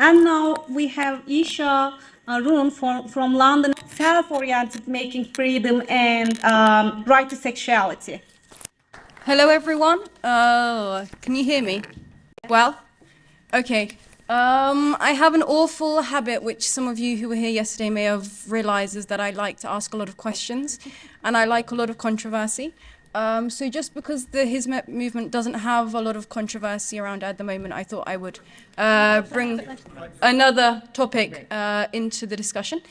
And now we have Iysha Arun from London, self-oriented, making freedom and right to sexuality. Hello, everyone. Can you hear me? Well? Okay. I have an awful habit, which some of you who were here yesterday may have realized, is that I like to ask a lot of questions, and I like a lot of controversy. So just because the Hizmet movement doesn't have a lot of controversy around at the moment, I thought I would bring another topic into the discussion.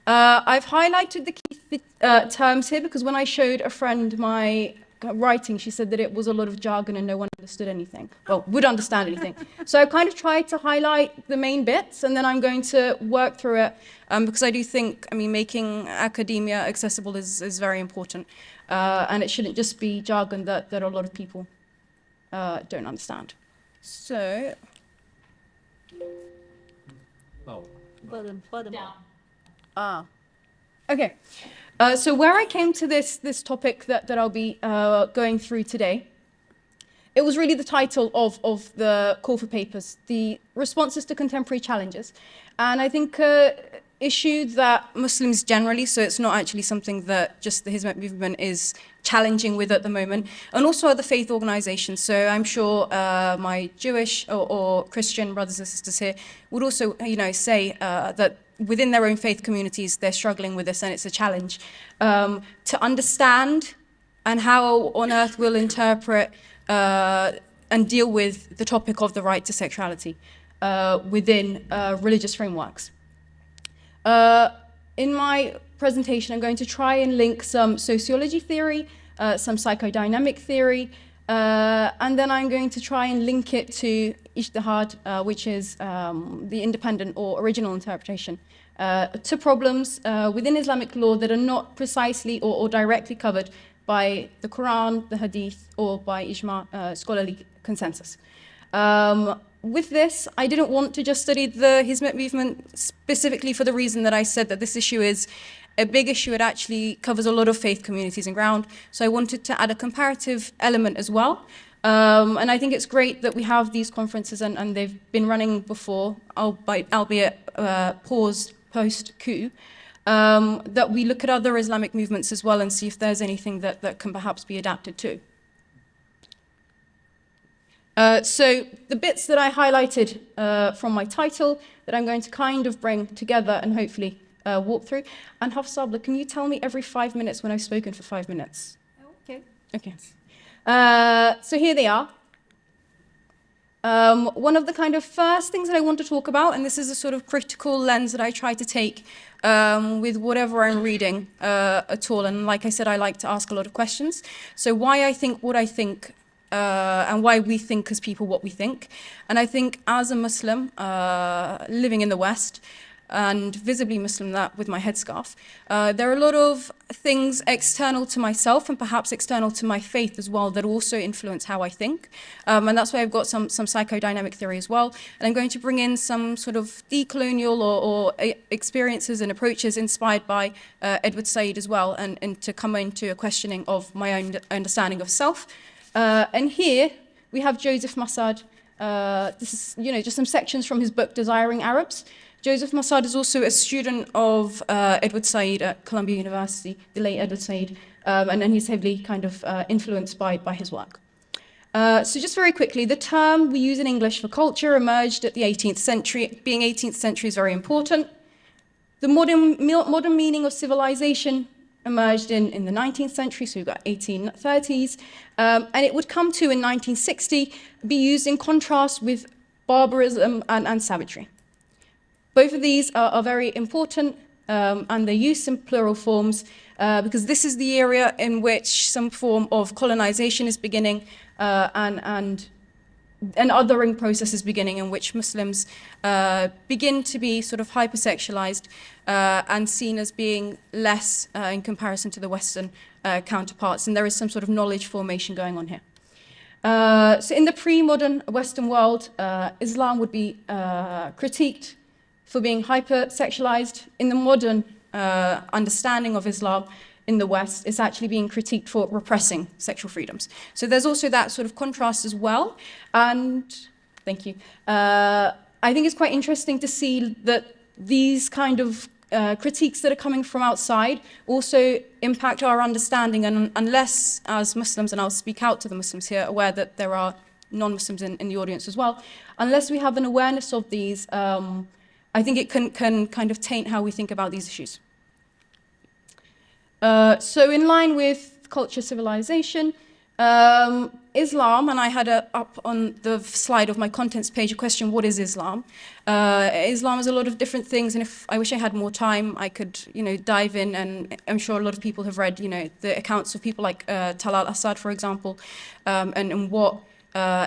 I've highlighted the key terms here because when I showed a friend my writing, she said that it was a lot of jargon and no one understood anything. Well, would understand anything. So I kind of tried to highlight the main bits, and then I'm going to work through it because I do think, making academia accessible is very important. And it shouldn't just be jargon that a lot of people don't understand. So, okay. So where I came to this topic that I'll be going through today, it was really the title of the call for papers, the responses to contemporary challenges. And I think issue that Muslims generally, so it's not actually something that just the Hizmet movement is challenging with at the moment, and also other faith organizations. So I'm sure my Jewish or Christian brothers and sisters here would also, say that within their own faith communities, they're struggling with this, and it's a challenge to understand and how on earth we'll interpret and deal with the topic of the right to sexuality within religious frameworks. In my presentation, I'm going to try and link some sociology theory, some psychodynamic theory, and then I'm going to try and link it to ijtihad, which is the independent or original interpretation, to problems within Islamic law that are not precisely or directly covered by the Quran, the Hadith, or by ijma, scholarly consensus. With this, I didn't want to just study the Hizmet movement specifically for the reason that I said that this issue is a big issue. It actually covers a lot of faith communities and ground. So I wanted to add a comparative element as well. And I think it's great that we have these conferences, and they've been running before, albeit paused post-coup, that we look at other Islamic movements as well and see if there's anything that can perhaps be adapted to. So the bits that I highlighted from my title that I'm going to kind of bring together and hopefully walk through. And Hafsabla, can you tell me every 5 minutes when I've spoken for 5 minutes? Okay. Okay. So here they are. One of the kind of first things that I want to talk about, and this is a sort of critical lens that I try to take with whatever I'm reading at all. And like I said, I like to ask a lot of questions. So why I think what I think, and why we think as people what we think. And I think as a Muslim living in the West, and visibly Muslim that with my headscarf, there are a lot of things external to myself and perhaps external to my faith as well that also influence how I think. And that's why I've got some psychodynamic theory as well. And I'm going to bring in some sort of decolonial or experiences and approaches inspired by Edward Said as well, and to come into a questioning of my own understanding of self. And here we have Joseph Massad. This is, just some sections from his book, Desiring Arabs. Joseph Massad is also a student of Edward Said at Columbia University, the late Edward Said, and then he's heavily kind of influenced by his work. So just very quickly, the term we use in English for culture emerged at the 18th century. Being 18th century is very important. The modern meaning of civilization emerged in the 19th century, so we've got 1830s, and it would come to, in 1960, be used in contrast with barbarism and savagery. Both of these are very important, and they're used in plural forms because this is the area in which some form of colonization is beginning and an othering process is beginning, in which Muslims begin to be sort of hypersexualized and seen as being less in comparison to the Western counterparts, and there is some sort of knowledge formation going on here. So in the pre-modern Western world, Islam would be critiqued for being hypersexualized. In the modern understanding of Islam in the West, it's actually being critiqued for repressing sexual freedoms. So there's also that sort of contrast as well. And thank you. I think it's quite interesting to see that these kind of critiques that are coming from outside also impact our understanding, and unless, as Muslims, and I'll speak out to the Muslims here, aware that there are non-Muslims in the audience as well, unless we have an awareness of these, I think it can kind of taint how we think about these issues. So in line with culture civilization, Islam, and I had up on the slide of my contents page a question, what is Islam? Islam is a lot of different things, and if I wish I had more time, I could, dive in, and I'm sure a lot of people have read, the accounts of people like Talal Assad, for example, and what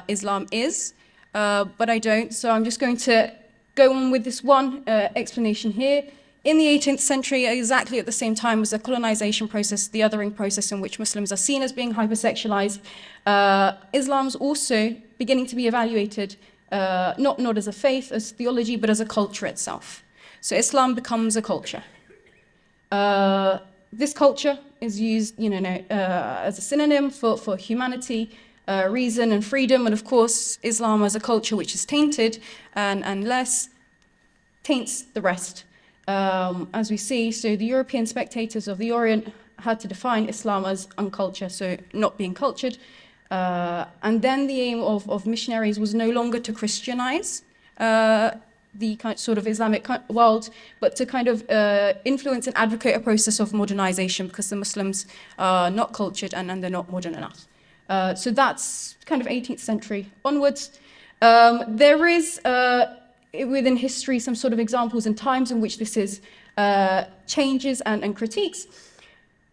Islam is, but I don't, so I'm just going to go on with this one explanation here. In the 18th century, exactly at the same time as the colonization process, the othering process in which Muslims are seen as being hypersexualized, Islam is also beginning to be evaluated not as a faith, as theology, but as a culture itself. So Islam becomes a culture. This culture is used as a synonym for humanity, reason and freedom, and of course Islam as a culture which is tainted and less taints the rest. As we see, so the European spectators of the Orient had to define Islam as uncultured, so not being cultured. And then the aim of missionaries was no longer to Christianize the sort of Islamic world, but to kind of influence and advocate a process of modernization, because the Muslims are not cultured and they're not modern enough. So that's kind of 18th century onwards. There is within history some sort of examples and times in which this is changes and critiques.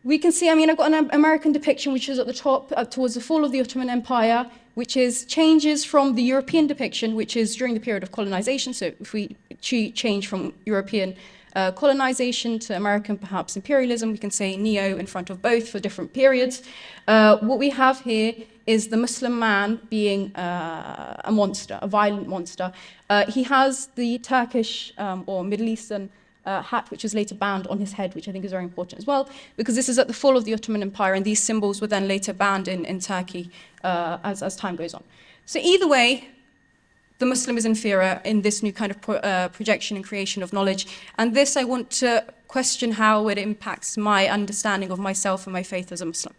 We can see, I've got an American depiction which is at the top towards the fall of the Ottoman Empire, which is changes from the European depiction, which is during the period of colonization. So if we change from European colonization to American, perhaps imperialism, we can say neo in front of both for different periods. What we have here is the Muslim man being a monster, a violent monster. He has the Turkish or Middle Eastern hat, which was later banned, on his head, which I think is very important as well, because this is at the fall of the Ottoman Empire, and these symbols were then later banned in Turkey as time goes on. So either way, the Muslim is inferior in this new kind of projection and creation of knowledge, and this I want to question how it impacts my understanding of myself and my faith as a Muslim.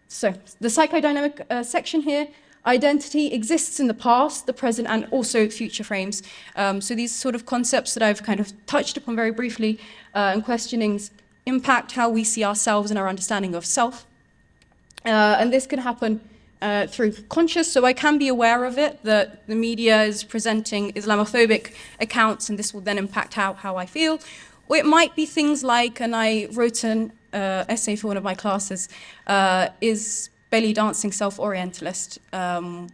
So the psychodynamic section here, identity exists in the past, the present, and also future frames. So these sort of concepts that I've kind of touched upon very briefly and questionings impact how we see ourselves and our understanding of self. And this can happen through conscious, so I can be aware of it, that the media is presenting Islamophobic accounts, and this will then impact how I feel. Or it might be things like, and I wrote an essay for one of my classes, is belly dancing self-Orientalist,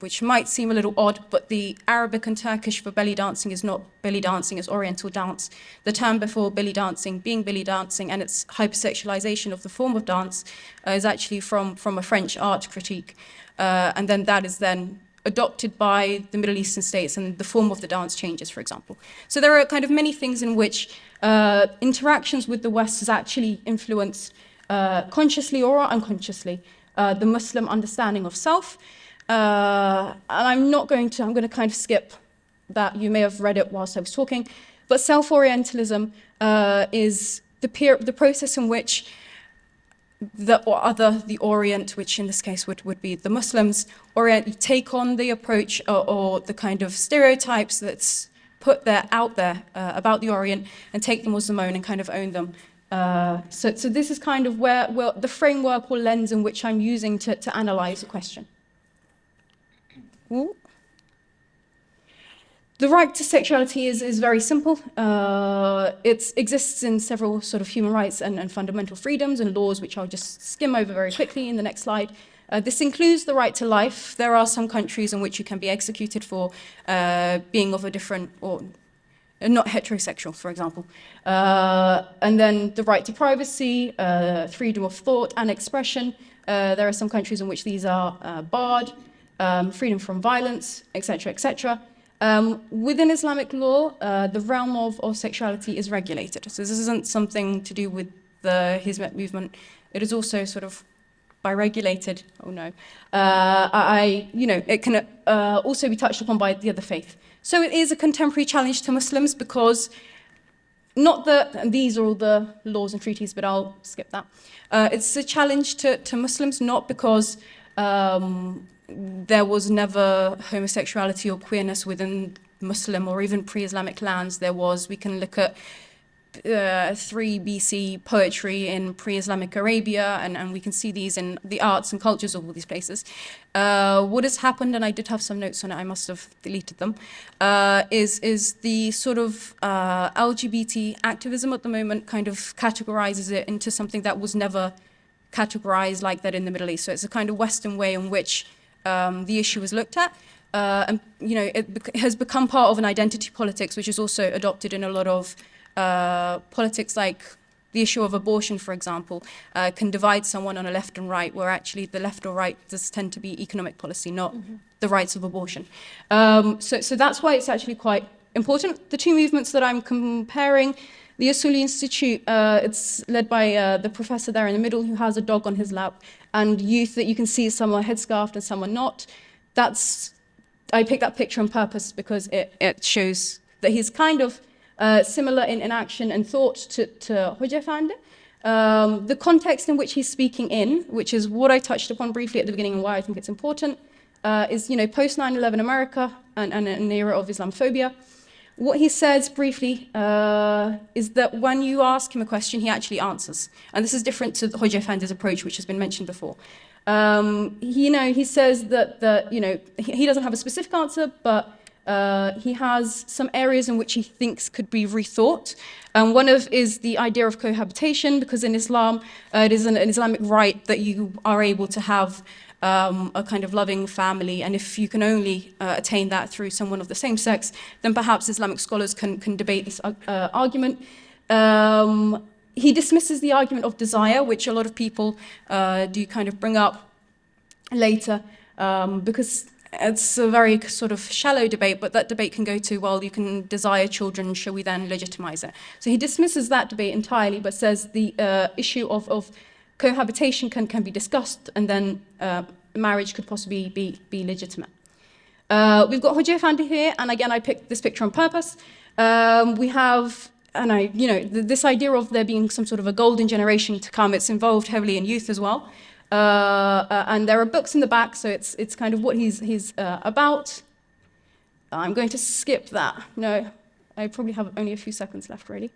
which might seem a little odd, but the Arabic and Turkish for belly dancing is not belly dancing, it's Oriental dance. The term before belly dancing being belly dancing, and its hypersexualization of the form of dance is actually from a French art critique. And then that is then adopted by the Middle Eastern states, and the form of the dance changes, for example. So there are kind of many things in which interactions with the West has actually influenced consciously or unconsciously the Muslim understanding of self. And I'm going to kind of skip that. You may have read it whilst I was talking. But self-Orientalism is the process in which the Orient, which in this case would be the Muslims, take on the approach or the kind of stereotypes that's put out there about the Orient, and take them as their own and kind of own them. So this is kind of where the framework or lens in which I'm using to analyze a question. Ooh. The right to sexuality is very simple. It exists in several sort of human rights and fundamental freedoms and laws, which I'll just skim over very quickly in the next slide. This includes the right to life. There are some countries in which you can be executed for being of a different or not heterosexual, for example. And then the right to privacy, freedom of thought and expression. There are some countries in which these are barred, freedom from violence, etc., etc. Within Islamic law, the realm of sexuality is regulated. So this isn't something to do with the Hizmet movement. It is also sort of by regulated, oh no, it can also be touched upon by the other faith. So it is a contemporary challenge to Muslims because and these are all the laws and treaties, but I'll skip that. It's a challenge to Muslims, not because there was never homosexuality or queerness within Muslim or even pre-Islamic lands. We can look at 3 BC poetry in pre-Islamic Arabia, and we can see these in the arts and cultures of all these places. What has happened, and I did have some notes on it, I must have deleted them, is the sort of LGBT activism at the moment kind of categorizes it into something that was never categorized like that in the Middle East. So it's a kind of Western way in which the issue is looked at. And it has become part of an identity politics, which is also adopted in a lot of politics, like the issue of abortion, for example, can divide someone on a left and right, where actually the left or right does tend to be economic policy, not the rights of abortion. So that's why it's actually quite important. The two movements that I'm comparing, the Usuli Institute, it's led by the professor there in the middle who has a dog on his lap, and youth that you can see some are headscarfed and some are not. I picked that picture on purpose because it shows that he's kind of similar in action and thought to Hoca Efendi. The context in which he's speaking in, which is what I touched upon briefly at the beginning and why I think it's important, is post 9/11 America and an era of Islamophobia. What he says briefly is that when you ask him a question, he actually answers. And this is different to Hoca Efendi's approach, which has been mentioned before. He says that he doesn't have a specific answer, but he has some areas in which he thinks could be rethought. One is the idea of cohabitation, because in Islam, it is an Islamic right that you are able to have a kind of loving family, and if you can only attain that through someone of the same sex, then perhaps Islamic scholars can debate this argument. He dismisses the argument of desire, which a lot of people do kind of bring up later, because it's a very sort of shallow debate, but that debate can go to, well, you can desire children, shall we then legitimize it? So he dismisses that debate entirely, but says the issue of cohabitation can be discussed, and then marriage could possibly be legitimate. We've got Hoca Efendi here, and again, I picked this picture on purpose. We have, this idea of there being some sort of a golden generation to come, it's involved heavily in youth as well. And there are books in the back, so it's kind of what he's about. I'm going to skip that. No, I probably have only a few seconds left, really.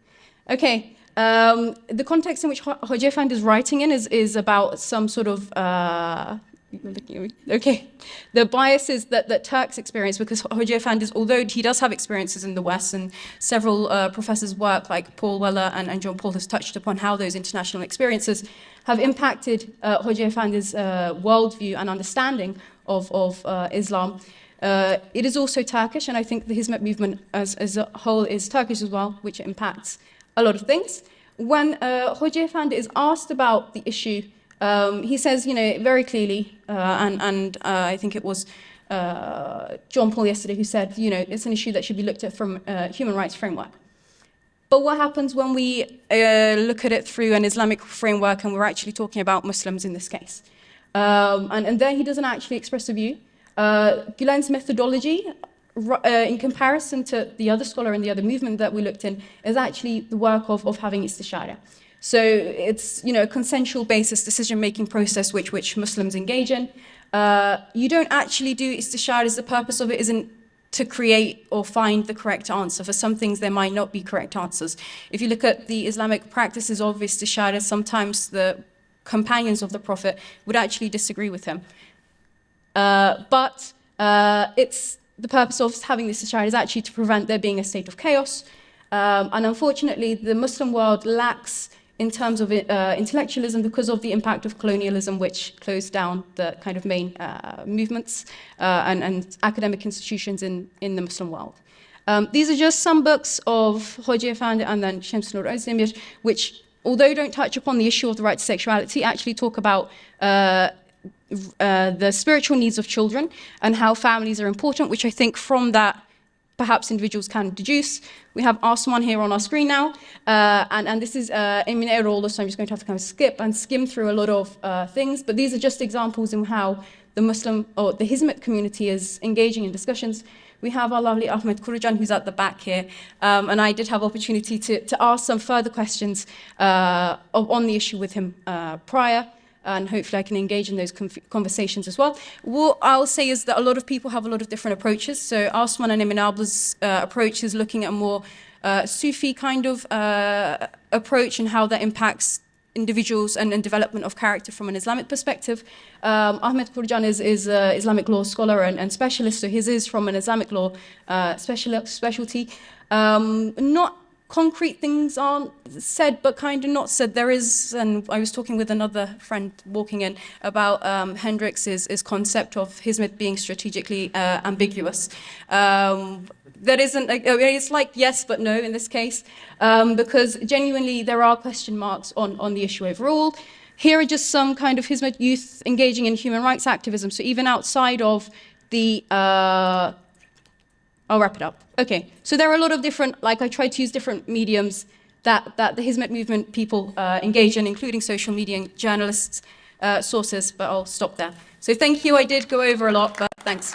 Okay, the context in which Hoca Efendi is writing in is about some sort of, the biases that Turks experience, because Hoca Efendi, although he does have experiences in the West, and several professors' work, like Paul Weller and John Paul, has touched upon how those international experiences have impacted Hoca Efendi's worldview and understanding of Islam. It is also Turkish, and I think the Hizmet movement as a whole is Turkish as well, which impacts a lot of things. When Hoca Efendi is asked about the issue, he says, very clearly, and I think it was John Paul yesterday who said, it's an issue that should be looked at from a human rights framework. But what happens when we look at it through an Islamic framework, and we're actually talking about Muslims in this case? And there he doesn't actually express a view. Gülen's methodology, in comparison to the other scholar and the other movement that we looked in, is actually the work of having istishara. So it's a consensual basis decision-making process which Muslims engage in. You don't actually do istishara, as the purpose of it isn't to create or find the correct answer. For some things, there might not be correct answers. If you look at the Islamic practices of istishara, sometimes the companions of the Prophet would actually disagree with him. But it's the purpose of having this istishara is actually to prevent there being a state of chaos. And unfortunately, the Muslim world lacks in terms of intellectualism because of the impact of colonialism, which closed down the kind of main movements and academic institutions in the Muslim world. These are just some books of Hoca Efendi and then Şems Nur Özdemir, which, although don't touch upon the issue of the right to sexuality, actually talk about the spiritual needs of children and how families are important, which I think from that perhaps individuals can deduce. We have Aswan here on our screen now, and this is Emine Erol, so I'm just going to have to kind of skip and skim through a lot of things, but these are just examples in how the Muslim or the Hizmet community is engaging in discussions. We have our lovely Ahmed Kurucan, who's at the back here, and I did have opportunity to ask some further questions on the issue with him prior, and hopefully I can engage in those conversations as well. What I'll say is that a lot of people have a lot of different approaches. So Aswan and Emine Abla's approach is looking at a more Sufi kind of approach and how that impacts individuals and development of character from an Islamic perspective. Ahmed Kurucan is an Islamic law scholar and specialist, so his is from an Islamic law specialty. Not concrete things aren't said, but kind of not said. There is, and I was talking with another friend walking in about Hendrix's concept of Hizmet being strategically ambiguous. That isn't, it's like yes but no in this case, because genuinely there are question marks on the issue overall. Here are just some kind of Hizmet youth engaging in human rights activism. So even outside of the, I'll wrap it up. Okay, so there are a lot of different, like I tried to use different mediums that the Hizmet movement people engage in, including social media and journalists, sources, but I'll stop there. So thank you, I did go over a lot, but thanks.